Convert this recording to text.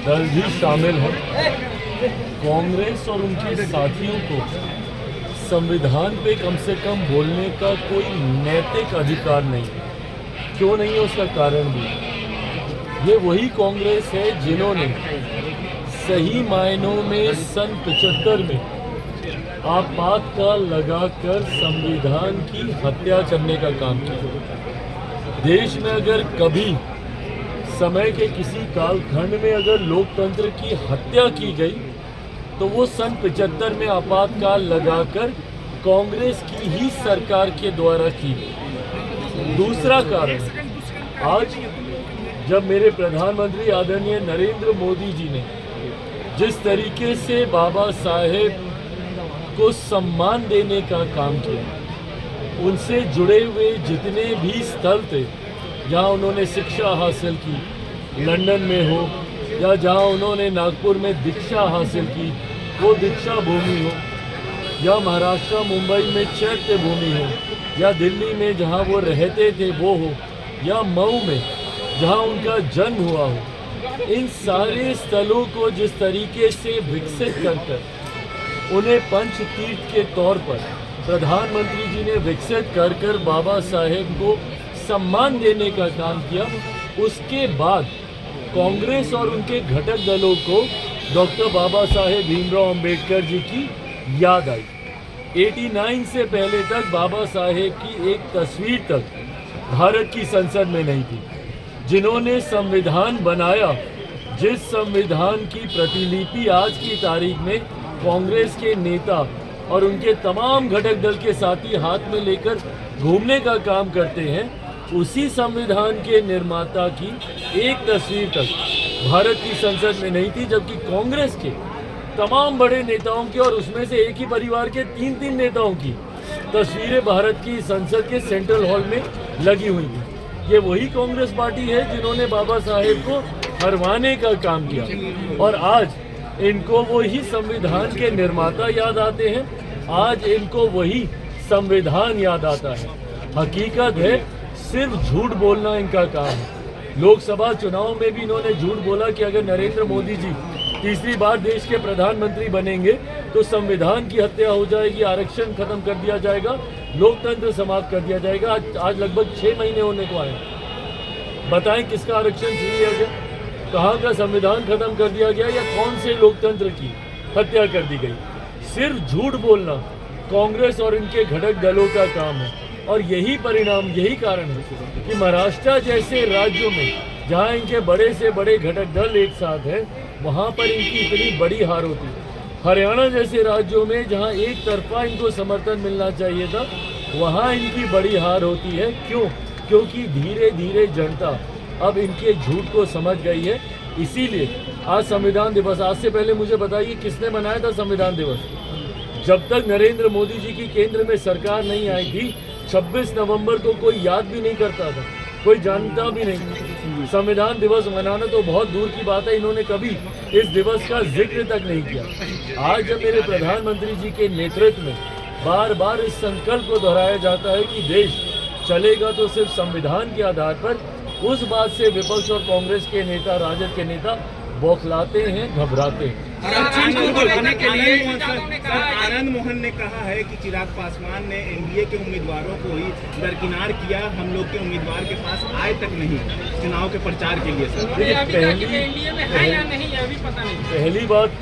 दल भी शामिल हैं। कांग्रेस और उनके साथियों को संविधान पे कम से कम बोलने का कोई नैतिक अधिकार नहीं। क्यों नहीं है उसका कारण भी, ये वही कांग्रेस है जिन्होंने सही मायनों में सन 75 में आपातकाल लगाकर संविधान की हत्या करने का काम किया। देश में अगर कभी समय के किसी कालखंड में अगर लोकतंत्र की हत्या की गई तो वो सन 75 में आपातकाल लगाकर कांग्रेस की ही सरकार के द्वारा की गई। दूसरा कारण, आज जब मेरे प्रधानमंत्री आदरणीय नरेंद्र मोदी जी ने जिस तरीके से बाबा साहेब को सम्मान देने का काम किया, उनसे जुड़े हुए जितने भी स्थल थे जहाँ उन्होंने शिक्षा हासिल की, लंदन में हो या जहाँ उन्होंने नागपुर में दीक्षा हासिल की, वो दीक्षा भूमि हो, या महाराष्ट्र मुंबई में चैत्य भूमि हो, या दिल्ली में जहाँ वो रहते थे वो हो, या मऊ में जहाँ उनका जन्म हुआ हो, इन सारे स्थलों को जिस तरीके से विकसित कर उन्हें पंच तीर्थ के तौर पर प्रधानमंत्री जी ने विकसित कर बाबा साहेब को सम्मान देने का काम किया, उसके बाद कांग्रेस और उनके घटक दलों को डॉक्टर बाबा साहेब भीमराव अंबेडकर जी की याद आई। 89 से पहले तक बाबा साहेब की एक तस्वीर तक भारत की संसद में नहीं थी। जिन्होंने संविधान बनाया, जिस संविधान की प्रतिलिपि आज की तारीख में कांग्रेस के नेता और उनके तमाम घटक दल के साथी हाथ में लेकर घूमने का काम करते हैं, उसी संविधान के निर्माता की एक तस्वीर तक भारत की संसद में नहीं थी, जबकि कांग्रेस के तमाम बड़े नेताओं की और उसमें से एक ही परिवार के 3-3 नेताओं की तस्वीरें भारत की संसद के सेंट्रल हॉल में लगी हुई थी। ये वही कांग्रेस पार्टी है जिन्होंने बाबा साहेब को हरवाने का काम किया, और आज इनको वही संविधान के निर्माता याद आते हैं, आज इनको वही संविधान याद आता है। हकीकत है सिर्फ झूठ बोलना इनका काम है। लोकसभा चुनाव में भी इन्होंने झूठ बोला कि अगर नरेंद्र मोदी जी तीसरी बार देश के प्रधानमंत्री बनेंगे तो संविधान की हत्या हो जाएगी, आरक्षण खत्म कर दिया जाएगा, लोकतंत्र समाप्त कर दिया जाएगा। आज लगभग 6 महीने होने को आए। बताएं किसका आरक्षण छीन लिया गया, कहाँ का संविधान खत्म कर दिया गया, या कौन से लोकतंत्र की हत्या कर दी गई। सिर्फ झूठ बोलना कांग्रेस और इनके घटक दलों का काम है, और यही परिणाम, यही कारण है कि महाराष्ट्र जैसे राज्यों में जहां इनके बड़े से बड़े घटक दल एक साथ हैं, वहां पर इनकी इतनी बड़ी हार होती है। हरियाणा जैसे राज्यों में जहां एक तरफा इनको समर्थन मिलना चाहिए था, वहां इनकी बड़ी हार होती है। क्यों? क्योंकि धीरे धीरे जनता अब इनके झूठ को समझ गई है। इसीलिए आज संविधान दिवस, आज से पहले मुझे बताइए किसने मनाया था संविधान दिवस? जब तक नरेंद्र मोदी जी की केंद्र में सरकार नहीं आई थी, 26 नवंबर को कोई याद भी नहीं करता था, कोई जानता भी नहीं। संविधान दिवस मनाना तो बहुत दूर की बात है, इन्होंने कभी इस दिवस का जिक्र तक नहीं किया। आज जब मेरे प्रधानमंत्री जी के नेतृत्व में बार बार इस संकल्प को दोहराया जाता है कि देश चलेगा तो सिर्फ संविधान के आधार पर, उस बात से विपक्ष और कांग्रेस के नेता, राजद के नेता बौखलाते हैं, घबराते हैं। आरक्षण को बढ़ाने के लिए आनंद मोहन ने कहा है कि चिराग पासवान ने एनडीए के उम्मीदवारों को ही दरकिनार किया, हम लोग के उम्मीदवार के पास आए तक नहीं चुनाव के प्रचार के लिए। सर पहली बात तो